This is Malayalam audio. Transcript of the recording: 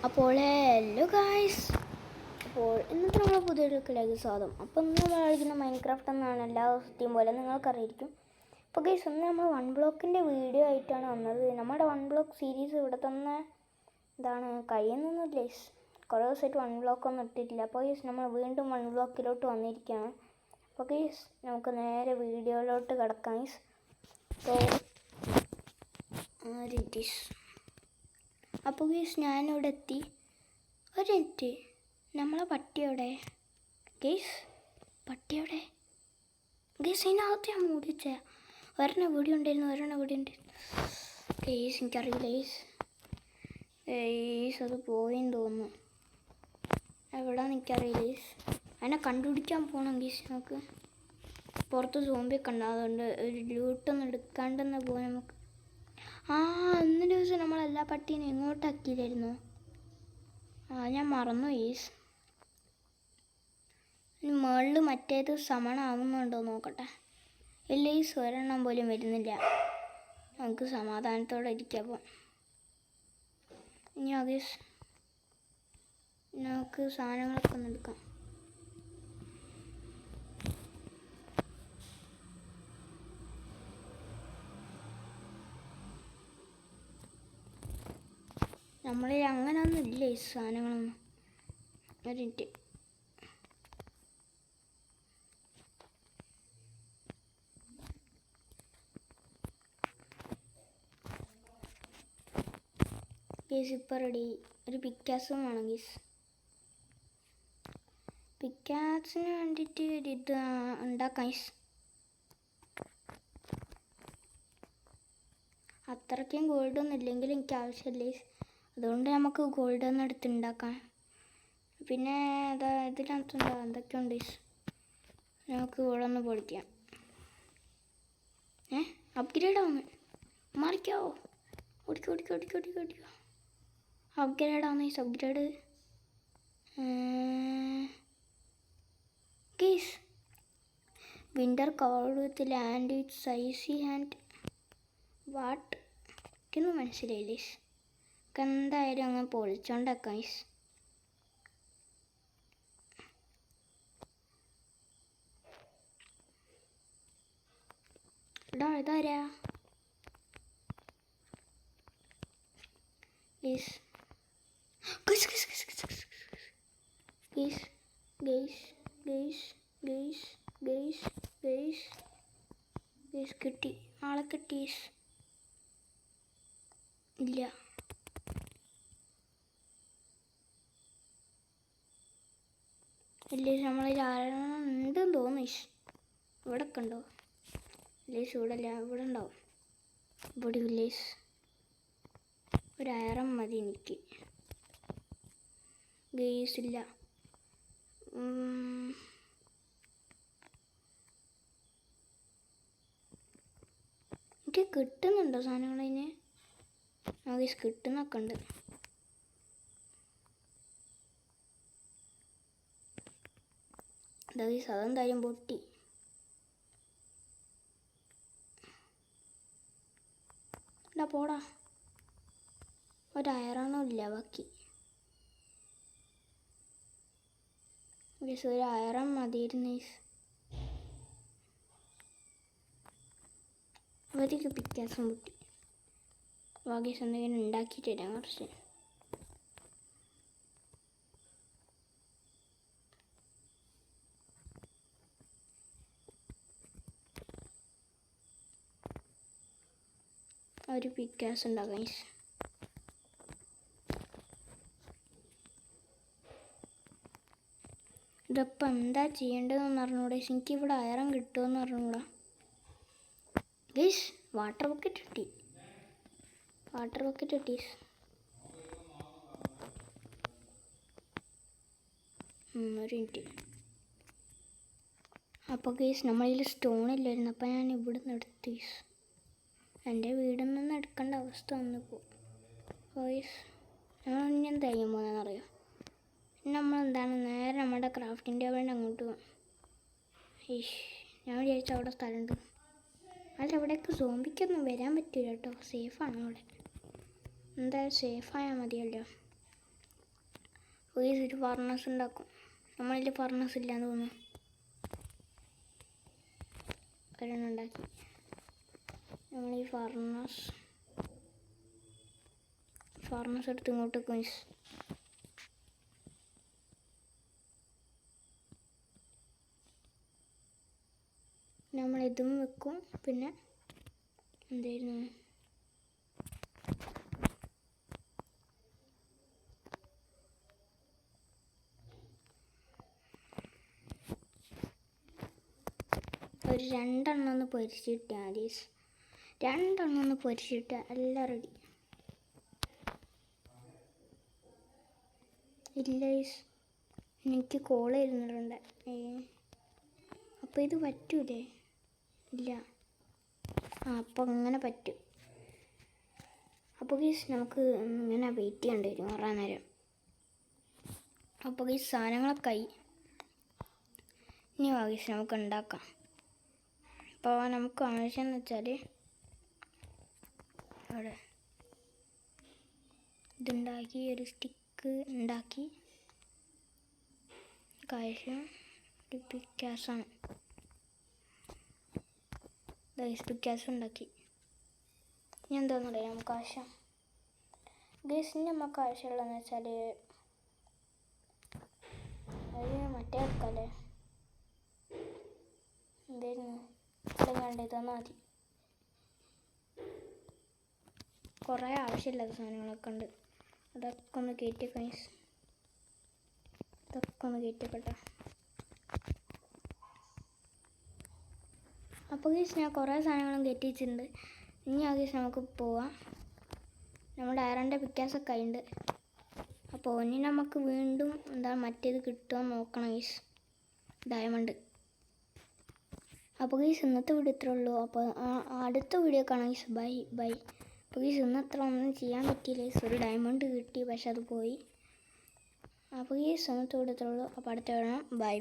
അപ്പോൾ ഹലോ ഗായ്സ്, അപ്പോൾ ഇന്നത്തെ നമ്മുടെ പുതിയൊരു സ്വാഗതം. അപ്പോൾ ഇന്ന് നമ്മൾ കളിക്കുന്ന മൈൻക്രാഫ്റ്റ് എന്നാണ് എല്ലാ ദിവസത്തെയും പോലെ നിങ്ങൾക്കറിയായിരിക്കും. അപ്പോൾ ഗൈസ്, ഇന്ന് നമ്മൾ 1 ബ്ലോക്കിൻ്റെ വീഡിയോ ആയിട്ടാണ് വന്നത്. നമ്മുടെ 1 ബ്ലോക്ക് സീരീസ് ഇവിടെ തന്നെ കഴിയുന്നൊന്നും ഗൈസ്. കുറേ ദിവസമായിട്ട് 1 ബ്ലോക്ക് ഒന്നും ഇട്ടിട്ടില്ല. അപ്പോൾ ഗൈസ്, നമ്മൾ വീണ്ടും 1 ബ്ലോക്കിലോട്ട് വന്നിരിക്കുകയാണ്. അപ്പോൾ ഗൈസ്, നമുക്ക് നേരെ വീഡിയോയിലോട്ട് കിടക്കാം ഗൈസ്. അപ്പോൾ ഗൈസ്, ഞാനിവിടെ എത്തി. ഒരു മിനിറ്റ്, നമ്മളെ പട്ടിയോടെ ഗൈസ്? പട്ടിയോടെ ഗൈസ്? അതിനകത്ത് ഞാൻ മൂടിച്ച ഒരെണ്ണം വീഡിയോ ഉണ്ടായിരുന്നു, ഒരെണ്ണം വീഡിയോ ഉണ്ടായിരുന്നു ഗൈസ്. എനിക്കറിയില്ല ഗൈസ്, അത് പോയെന്ന് തോന്നുന്നു. എവിടെയാണെന്ന് എനിക്കറിയില്ല ഗൈസ്. അതിനെ കണ്ടുപിടിക്കാൻ പോകണം ഗൈസ്. നമുക്ക് പുറത്ത് സോംബിയൊക്കെ ഉണ്ട്, അതുകൊണ്ട് ഒരു ലൂട്ടൊന്നും എടുക്കാണ്ടെന്ന് പോകാൻ നമുക്ക്. അന്ന് ദിവസം നമ്മളെല്ലാ പട്ടീനെ എങ്ങോട്ടാക്കിയില്ലായിരുന്നു? ഞാൻ മറന്നു ഗൈസ്. ഇനി മുകളിൽ മറ്റേത് സമണാവുന്നുണ്ടോ നോക്കട്ടെ. ഇല്ല ഗൈസ്, ഒരെണ്ണം പോലും വരുന്നില്ല. നമുക്ക് സമാധാനത്തോടെ ഇരിക്കാം. അപ്പം ഇനി ഗൈസ്, നമുക്ക് സാധനങ്ങളൊക്കെ ഒന്ന് എടുക്കാം. നമ്മളിൽ അങ്ങനെയൊന്നും ഇല്ല ഈ സാധനങ്ങളൊന്നും. ഒരു മിനിറ്റ്. ഗീസ് ഇപ്പം റെഡി. ഒരു പിക്കാസും വേണം ഗീസ്. പിക്കാസിന് വേണ്ടിയിട്ട് ഇത് ഉണ്ടാക്കാം ഗീസ്. അത്രയ്ക്കും ഗോൾഡൊന്നും ഇല്ലെങ്കിൽ എനിക്ക് ആവശ്യമില്ല ഗീസ്. അതുകൊണ്ട് നമുക്ക് ഗോൾഡൊന്നും എടുത്തുണ്ടാക്കാം. പിന്നെ ഇതിനകത്തുണ്ടോ എന്തൊക്കെയുണ്ട് ഗീസ്? നമുക്ക് ഇവിടെ ഒന്ന് പൊളിക്കാം. അപ്ഗ്രേഡ് ആവുന്നു. മാറിക്കോ, ഓടിക്കോ. അപ്ഗ്രേഡ് ആവുന്നു guys, upgrade guys. Winter covered with land with size and what എനിക്കൊന്നും മനസ്സിലായില്ല ഗീസ്. എന്തായാലും അങ്ങ് പൊളിച്ചോണ്ടാക്കാം ഗൈസ്. ഇതാരാ ഗൈസ്? കിട്ടി, ആളെ കിട്ടി. ഇല്ല, ഇല്ല നമ്മളിൽ ആരെണ്ണം ഉണ്ടെന്ന് തോന്നുന്നു. ഇവിടെ ഒക്കെ ഉണ്ടോ? ലേസ് ഇവിടെ അല്ല, ഇവിടെ ഉണ്ടാവും. ഇവിടെ ലേസ് ഒരു അയറം മതി എനിക്ക് ഗേസ്. ഇല്ല, എനിക്ക് കിട്ടുന്നുണ്ടോ സാധനങ്ങൾ? അതിന് ഗേസ് കിട്ടുന്നൊക്കെ ഉണ്ട്. അതെന്തായാലും പൊട്ടി. പോടാ, ഒരയറണോ ഇല്ല ബാക്കി. ഒരു അയറം മതിയിരുന്നു. അവർക്ക് പിക്കാസും പൊട്ടി. ബാക്കി എന്തെങ്കിലും ഉണ്ടാക്കിയിട്ട് തരാം കുറച്ച്. ഒരു പിക്കാസ് ഉണ്ടാക്കാം. ഇതിപ്പോൾ എന്താ ചെയ്യേണ്ടതെന്ന് അറിഞ്ഞൂടാ. എനിക്കിവിടെ അയറം കിട്ടുമെന്ന് അറിഞ്ഞൂടാ ഗൈസ്. വാട്ടർ ബക്കറ്റ് കിട്ടി. ഒരു മിനിറ്റ്. അപ്പോൾ ഗൈസ്, നമ്മളിൽ സ്റ്റോണില്ലായിരുന്നു. അപ്പോൾ ഞാൻ ഇവിടെ നിന്ന് എടുത്തു ഗൈസ്. എൻ്റെ വീടിൽ നിന്ന് എടുക്കേണ്ട അവസ്ഥ വന്നിപ്പോൾ ഗൈസ്. നമ്മൾ ഇനി എന്താ ചെയ്യാൻ പോകുന്നതെന്നറിയാം. നമ്മളെന്താണ് നേരെ നമ്മുടെ ക്രാഫ്റ്റിംഗ് ടേബിളിൻ്റെ അങ്ങോട്ട് പോകും. ഞാൻ വിചാരിച്ചു അവിടെ സ്ഥലമുണ്ട്. അല്ല, ഇവിടേക്ക് സോംബിക്കൊന്നും വരാൻ പറ്റില്ല കേട്ടോ. സേഫാണ് അവിടെ. എന്തായാലും സേഫായാൽ മതിയല്ലോ. ഗൈസ് ഒരു ഫർണസ് ഉണ്ടാക്കും. നമ്മളിൽ ഫർണസ് ഇല്ലാന്ന് തോന്നുന്നു. ഒരെണ്ണം ഉണ്ടാക്കി. നമ്മൾ ഈ ഫർണസ് എടുത്ത് ഇങ്ങോട്ട് ഗൈസ്. നമ്മൾ ഇതും വെക്കും. പിന്നെ എന്തായിരുന്നു ഒരു 2 എണ്ണം ഒന്ന് പൊരിച്ചിട്ടാൽ മതി. 2 എണ്ണം ഒന്ന് പൊരിച്ചിട്ട് എല്ലാം റെഡി. ഇല്ല എനിക്ക് കോൾ വരുന്നുണ്ട്. അപ്പോൾ ഇത് പറ്റൂലേ? ഇല്ല. അപ്പോൾ അങ്ങനെ പറ്റും. അപ്പോൾ ഗീസ് നമുക്ക് ഇങ്ങനെ വെയിറ്റ് ചെയ്യേണ്ടി വരും കുറേ നേരം. അപ്പോൾ ഈ സാധനങ്ങളൊക്കെ ആയി. ഇനി ഗീസ് നമുക്ക് ഉണ്ടാക്കാം. അപ്പോൾ നമുക്ക് ആവശ്യമെന്ന് വെച്ചാൽ അവിടെ ഇതുണ്ടാക്കി, ഒരു സ്റ്റിക്ക് ഉണ്ടാക്കി, കാശം ഒരു പിക്കാസാണ്. പിക്കാസ് ഉണ്ടാക്കി. ഇനി എന്താണെന്ന് പറയാം നമുക്ക് ആവശ്യം. ഗേസിന് നമുക്ക് ആവശ്യമുള്ളതെന്ന് വെച്ചാൽ അത് മറ്റേ എടുക്കാമല്ലേ? എന്തായിരുന്നു കണ്ടത് തന്നാൽ മതി. കുറേ ആവശ്യമില്ലാത്ത സാധനങ്ങളൊക്കെ ഉണ്ട്. അതൊക്കെ ഒന്ന് കയറ്റിയൊക്കെ ഇതൊക്കെ ഒന്ന് കയറ്റിയൊക്കെ. അപ്പോൾ ഗീസ് ഞാൻ കുറേ സാധനങ്ങളും കയറ്റി വെച്ചിട്ടുണ്ട്. ഇനി ആ ഗീസ് നമുക്ക് പോവാം. നമ്മുടെ അയറൻ്റെ പിക്കാസൊക്കെ ഉണ്ട്. അപ്പോൾ ഇനി നമുക്ക് വീണ്ടും മറ്റേത് കിട്ടുമോ നോക്കണം ഗീസ്, ഡയമണ്ട്. അപ്പോൾ ഗീസ് ഇന്നത്തെ വീഡിയോ ഇത്രേ ഉള്ളൂ. അപ്പോൾ അടുത്ത വീഡിയോ കാണാം ഗീസ്. ബൈ. അപ്പോൾ ഗീസ് ഇന്നത്ര ഒന്നും ചെയ്യാൻ പറ്റിയില്ല ഗീസ്. ഒരു ഡയമണ്ട് കിട്ടി, പക്ഷെ അത് പോയി. അപ്പോൾ ഗീസ് ഇന്നത്തെ വീഡിയോ ഇത്രേ ഉള്ളൂ. അപ്പോൾ അടുത്ത കാണാം. ബൈ.